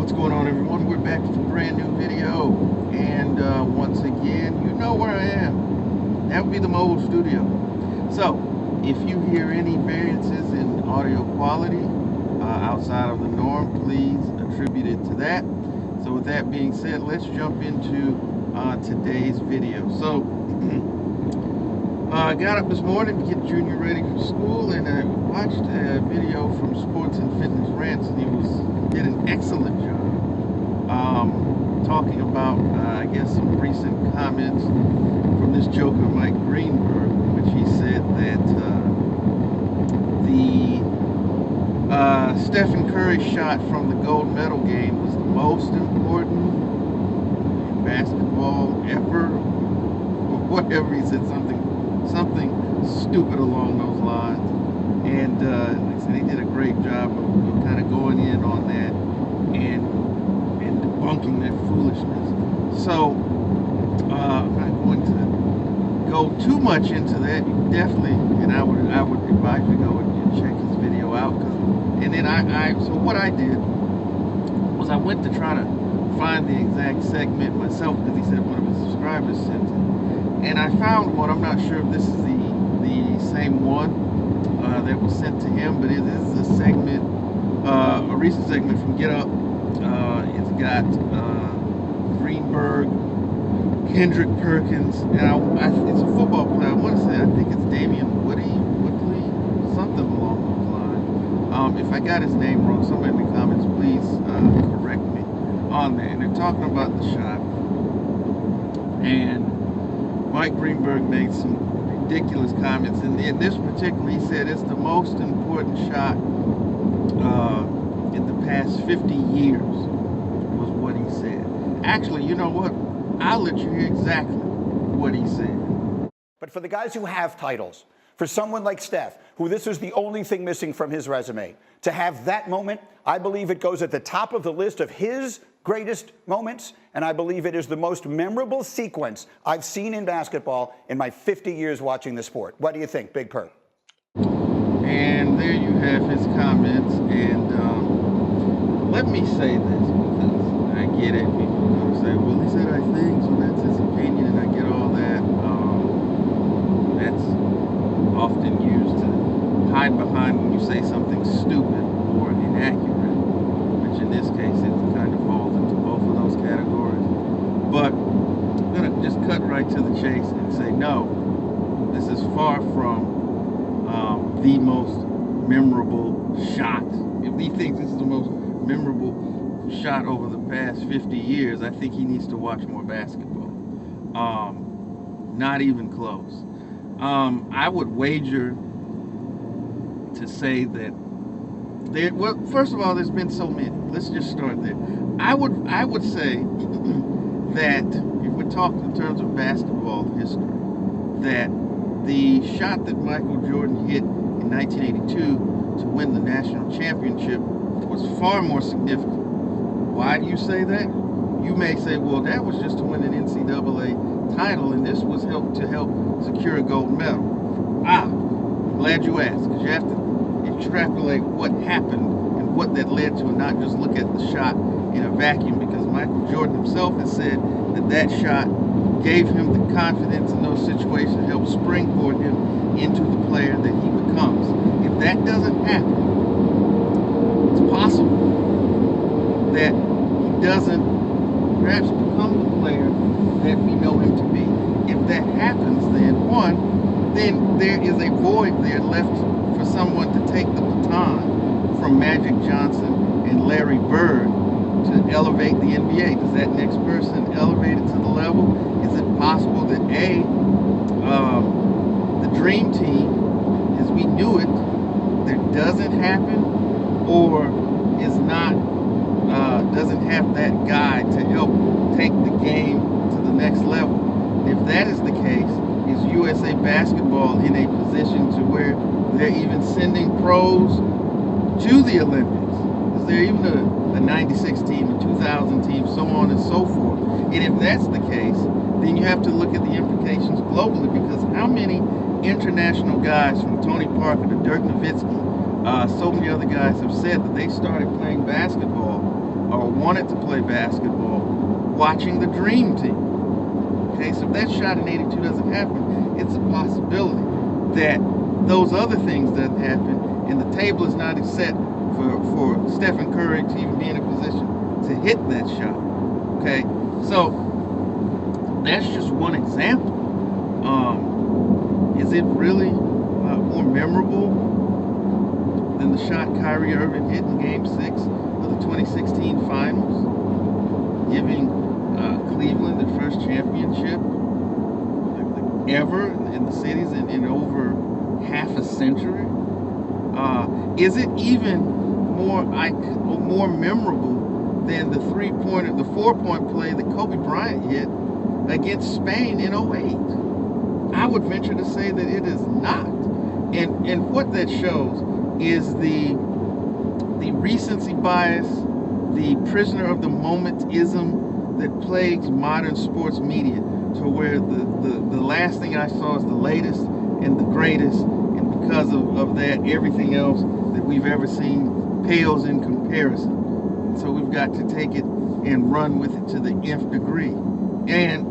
What's going on, everyone? We're back with a brand new video, and once again, you know where I am. That would be the mobile studio. So if you hear any variances in audio quality outside of the norm, please attribute it to that. So with that being said, let's jump into today's video. So I got up this morning to get Junior ready for school, and I watched a video from Sports and Fitness Rants, and he did an excellent job talking about, I guess, some recent comments from this joker, Mike Greenberg, in which he said that the Stephen Curry shot from the gold medal game was the most important in basketball ever, or whatever. He said something stupid along those lines, and like I said, he did a great job of kind of going in on that and debunking that foolishness. So I'm not going to go too much into that. You definitely, and I would advise you to go and check his video out. And then so what I did was I went to try to find the exact segment myself, because he said one of his subscribers sent it. And I found one. I'm not sure if this is the same one that was sent to him, but it is a segment, a recent segment from Get Up. It's got Greenberg, Kendrick Perkins, and it's a football player. I want to say, I think it's Woodley, something along those lines. If I got his name wrong, somebody in the comments, please correct me on that. And they're talking about the shot, and Mike Greenberg made some ridiculous comments, and in this particular, he said it's the most important shot in the past 50 years, was what he said. Actually, you know what? I'll let you hear exactly what he said. But for the guys who have titles, for someone like Steph, who this was the only thing missing from his resume, to have that moment, I believe it goes at the top of the list of his greatest moments, and I believe it is the most memorable sequence I've seen in basketball in my 50 years watching the sport. What do you think, Big Perk? And there you have his comments, and let me say this, because I get it. People are going to say, well, he said I think, so that's his opinion, and I get all that. That's often used to hide behind when you say something stupid or inaccurate, which in this case it kind of falls into both of those categories. But I'm going to just cut right to the chase and say, no, this is far from the most memorable shot. If he thinks this is the most memorable shot over the past 50 years, I think he needs to watch more basketball. Not even close. I would wager to say that well, first of all, there's been so many. Let's just start there. I would say that if we're talking in terms of basketball history, that the shot that Michael Jordan hit in 1982 to win the national championship was far more significant. Why do you say that? You may say, well, that was just to win an NCAA title, and this was to help secure a gold medal. Glad you asked, because you have to extrapolate what happened and what that led to, and not just look at the shot in a vacuum, because Michael Jordan himself has said that shot gave him the confidence in those situations, helped springboard him into the player that he becomes. If that doesn't happen, it's possible that he doesn't perhaps become the player that we know him to be. If that happens, then there is a void there left for someone to take the baton from Magic Johnson and Larry Bird to elevate the NBA. Does that next person elevate it to the level? Is it possible that the dream team, as we knew it, that doesn't happen, or is not, doesn't have that guy to help take the game to the next level? If that is the case, is USA Basketball in a position to where they're even sending pros to the Olympics? Is there even a 96 team, a 2000 team, so on and so forth? And if that's the case, then you have to look at the implications globally, because how many international guys, from Tony Parker to Dirk Nowitzki, so many other guys, have said that they started playing basketball or wanted to play basketball watching the Dream Team. Okay, so if that shot in 82 doesn't happen, it's a possibility that those other things doesn't happen, and the table is not set for Stephen Curry to even be in a position to hit that shot. Okay, so that's just one example. Is it really more memorable than the shot Kyrie Irving hit in Game 6 of the 2016 Finals, giving Cleveland the first championship ever in the cities in over half a century? Is it even more memorable than the 4-point play that Kobe Bryant hit against Spain in 08? I would venture to say that it is not. And what that shows is the recency bias, the prisoner of the momentism that plagues modern sports media, to where the last thing I saw is the latest and the greatest, and because of that, everything else that we've ever seen pales in comparison. So we've got to take it and run with it to the nth degree. And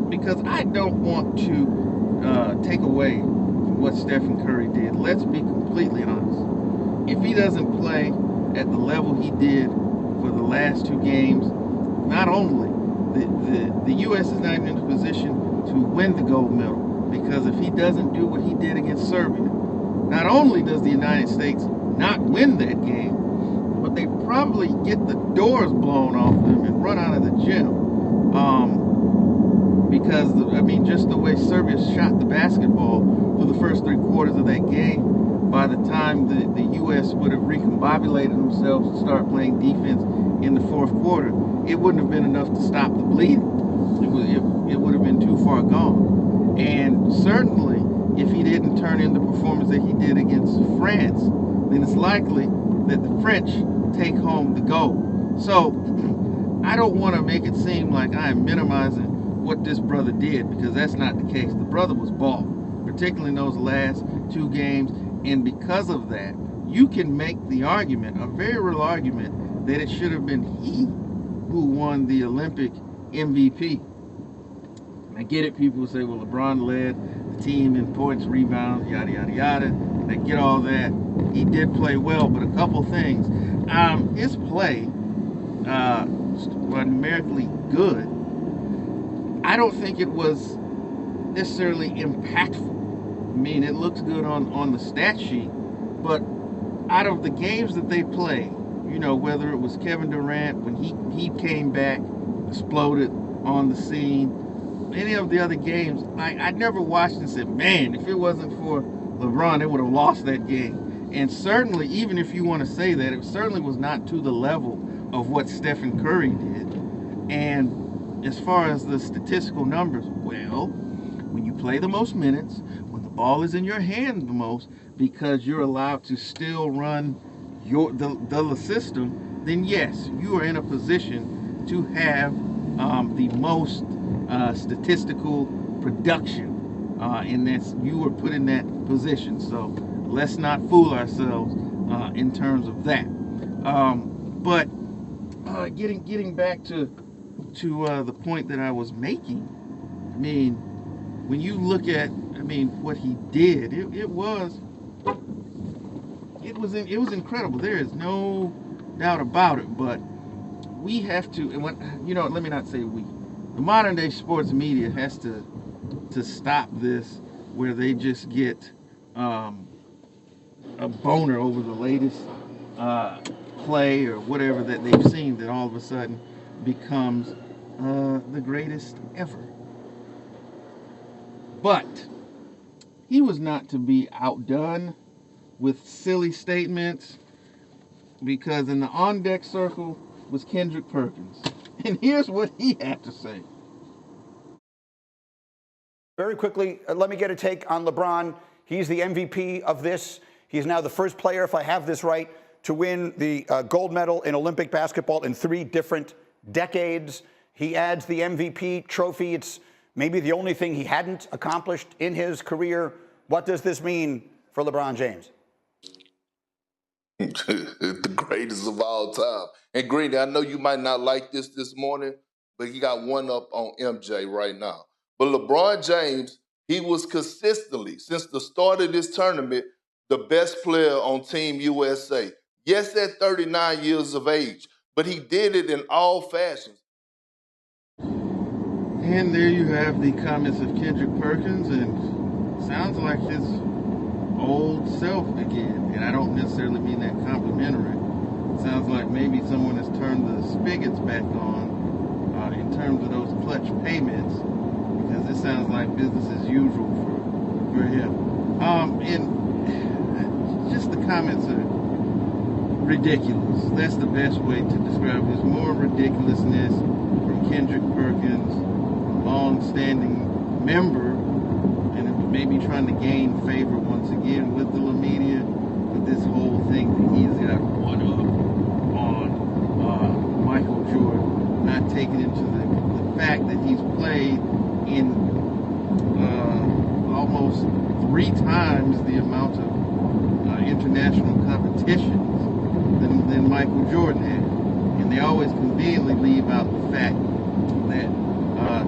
because I don't want to take away from what Stephen Curry did, let's be completely honest. If he doesn't play at the level he did for the last 2 games, not only the U.S. is not even in a position to win the gold medal, because if he doesn't do what he did against Serbia, not only does the United States not win that game, but they probably get the doors blown off them and run out of the gym. Because, just the way Serbia shot the basketball for the first 3 quarters of that game, by the time the U.S. would have recombobulated themselves to start playing defense in the 4th quarter, it wouldn't have been enough to stop the bleeding. It would have been too far gone. And certainly, if he didn't turn in the performance that he did against France, then it's likely that the French take home the gold. So, I don't want to make it seem like I am minimizing what this brother did, because that's not the case. The brother was balling, particularly in those last 2 games, and because of that, you can make the argument, a very real argument, that it should have been he who won the Olympic MVP. I get it, people will say, well, LeBron led the team in points, rebounds, yada, yada, yada. I get all that. He did play well, but a couple things. His play was numerically good. I don't think it was necessarily impactful. I mean, it looks good on the stat sheet, but out of the games that they play, whether it was Kevin Durant when he came back, exploded on the scene, any of the other games, I never watched and said, man, if it wasn't for LeBron, they would have lost that game. And certainly, even if you want to say that, it certainly was not to the level of what Stephen Curry did. And as far as the statistical numbers, well, when you play the most minutes, when the ball is in your hand the most, because you're allowed to still run the system, then yes, you are in a position to have the most statistical production, and that's, you were put in that position. So let's not fool ourselves in terms of that. But getting back to the point that I was making, I mean, when you look at, what he did, it was incredible. There is no doubt about it. But we have to, and let me not say we. The modern day sports media has to stop this, where they just get a boner over the latest play or whatever that they've seen, that all of a sudden becomes the greatest ever. But he was not to be outdone with silly statements, because in the on-deck circle was Kendrick Perkins. And here's what he had to say. Very quickly, let me get a take on LeBron. He's the MVP of this. He's now the first player, if I have this right, to win the gold medal in Olympic basketball in 3 different decades. He adds the MVP trophy. It's maybe the only thing he hadn't accomplished in his career. What does this mean for LeBron James? The greatest greatest of all time. And Greeny, I know you might not like this morning, but he got one up on MJ right now. But LeBron James, he was consistently, since the start of this tournament, the best player on Team USA. Yes, at 39 years of age, but he did it in all fashions. And there you have the comments of Kendrick Perkins, and sounds like his old self again. And I don't necessarily mean that complimentary. It sounds like maybe someone has turned the spigots back on in terms of those clutch payments, because it sounds like business as usual for him. And just the comments are ridiculous. That's the best way to describe it. There's more ridiculousness from Kendrick Perkins, a long-standing member, and maybe trying to gain favor once again with the media, with this whole thing that he's got one up on Michael Jordan, not taking into the fact that he's played in almost 3 times the amount of international competitions than Michael Jordan had. And they always conveniently leave out the fact that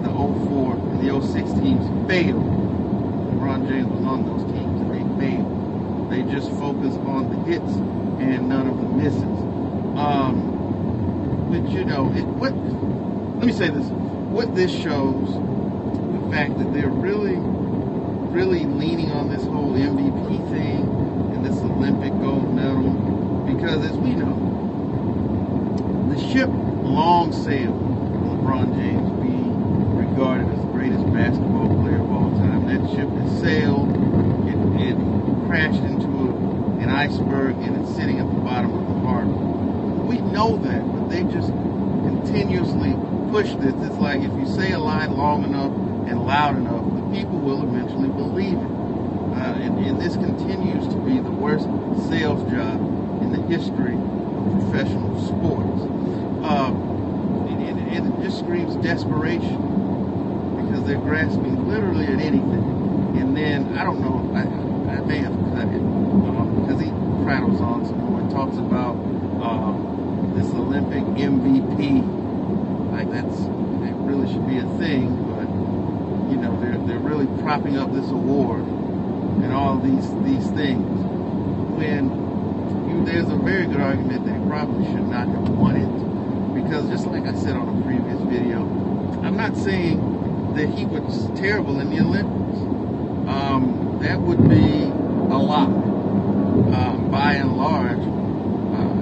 the 04 and the 06 teams failed. LeBron James was on those teams and they failed. They just focus on the hits and none of the misses. But you know, let me say this. What this shows, the fact that they're really leaning on this whole MVP thing and this Olympic gold medal, because as we know, the ship long sailed LeBron James being regarded as the greatest basketball player of all time. That ship has sailed, it crashed into an iceberg, and it's sitting at the bottom of the harbor. We know that, but they just continuously push this. It's like if you say a lie long enough and loud enough, the people will eventually believe it. And this continues to be the worst sales job in the history of professional sports. And it just screams desperation, because they're grasping literally at anything. And then, I don't know, I may have cut it, because he prattles on some more and talks about this Olympic MVP. Like that really should be a thing, but you know, they're really propping up this award and all these things, when there's a very good argument that he probably should not have won it. Because just like I said on a previous video, I'm not saying that he was terrible in the Olympics. That would be a lie. By and large,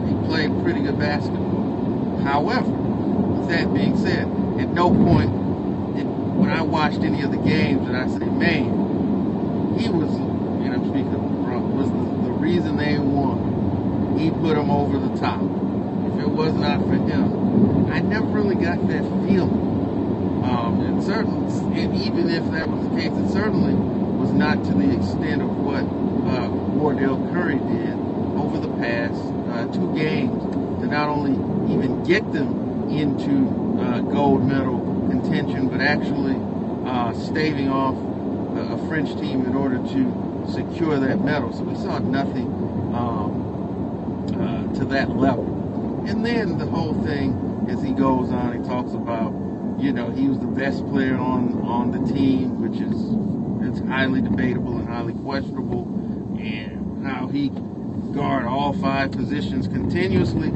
he played pretty good basketball. However, with that being said, at no point when I watched any of the games did I say, man, he was, and I'm speaking of LeBron, was the reason they won. He put them over the top. If it was not for him, I never really got that feeling. And certainly, and even if that was the case, it certainly was not to the extent of what Wardell Curry did over the past 2 games to not only even get them into gold medal contention, but actually staving off a French team in order to secure that medal. So we saw nothing to that level. And then the whole thing, as he goes on, he talks about, you know, he was the best player on the team, which it's highly debatable and highly questionable, and how he guard all 5 positions continuously,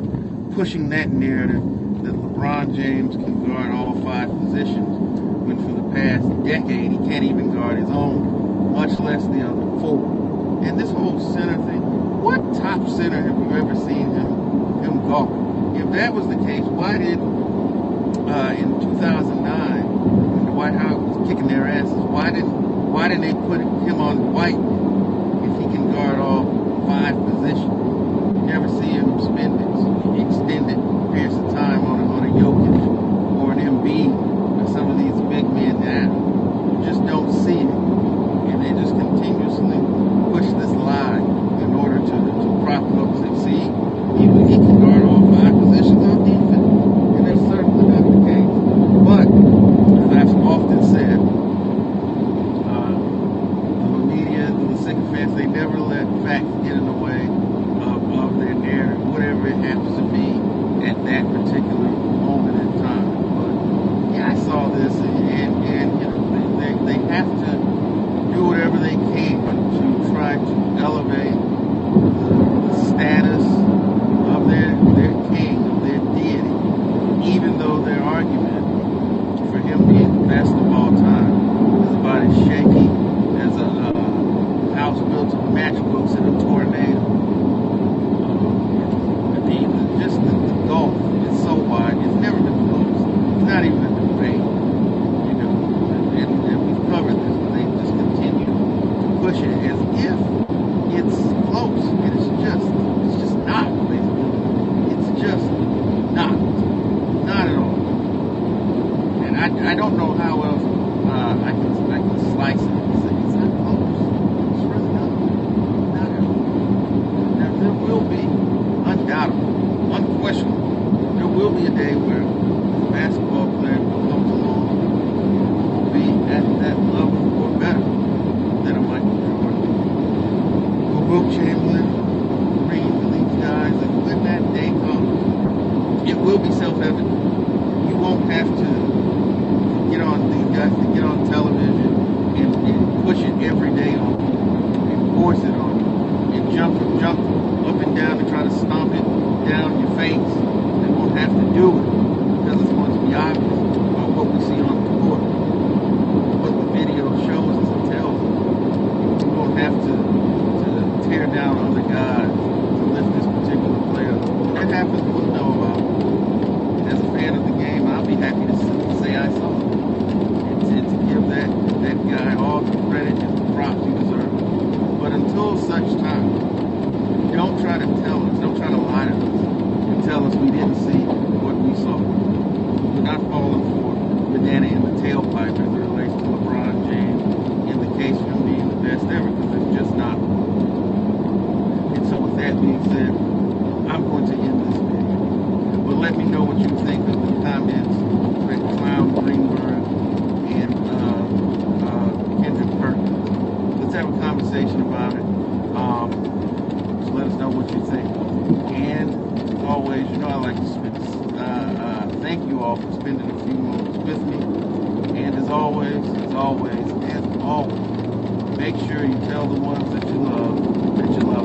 pushing that narrative that LeBron James can guard all 5 positions, when for the past decade he can't even guard his own, much less the other 4. And this whole center thing, what top center have you ever seen him guard? If that was the case, why did in 2009 when the White House was kicking their asses, why didn't they put him on White if he can guard all 5 positions? You never see him spend extended periods of time on a Jokic or an Embiid or some of these big men now. You just don't see it, and they just continuously push this lie in order to prop him up and say, see, he can guard all 5 positions on defense, and that's certainly not the case. But as I've often said, the media, the sycophants, they never let facts get in the way of their narrative, whatever it happens to be. that particular moment in time. But yeah, I saw this, and you know, they have to do whatever they can to try to elevate the status of their king, of their deity, even though their argument for him being the best of all time is about as shaky as a house built of matchbooks in a tornado. Just the gulf is so wide, it's never been closed. It's not even a debate, you know, and we've covered this, but they just continue to push it as if it's close, and it's just not, basically. It's just not at all. And I don't know how else I can slice it and say it's not close. It's really not at all. Now there will be, undoubtedly, unquestionably, there will be a day where a basketball player who comes along will be at that level or better than a Michael Jordan, or Wilt Chamberlain, Reed, these guys. And when that day comes, it will be self-evident. You won't have to get on these guys to get on television and push it every day on them and force it on them and jump up and down and try to stomp it down your face. They won't have to do it because it's going to be obvious by what we see on the court, what the video shows us and tells us. We won't have to tear down other guys to lift this particular player. When that happens, we'll know about it. And as a fan of the game, I'll be happy to say I saw it and to give that guy all the credit and the props he deserves. But until such time, don't try to lie to us and tell us we didn't see what we saw. We're not falling for banana in the tailpipe as it relates to LeBron James in the case of him being the best ever, because it's just not. And so with that being said, I'm going to end this video. But let me know what you think of the comments that Clown Greenberg and Kendrick Perkins. Let's have a conversation about it. So let us know what you think. And as always, you know I like to thank you all for spending a few moments with me. And as always, make sure you tell the ones that you love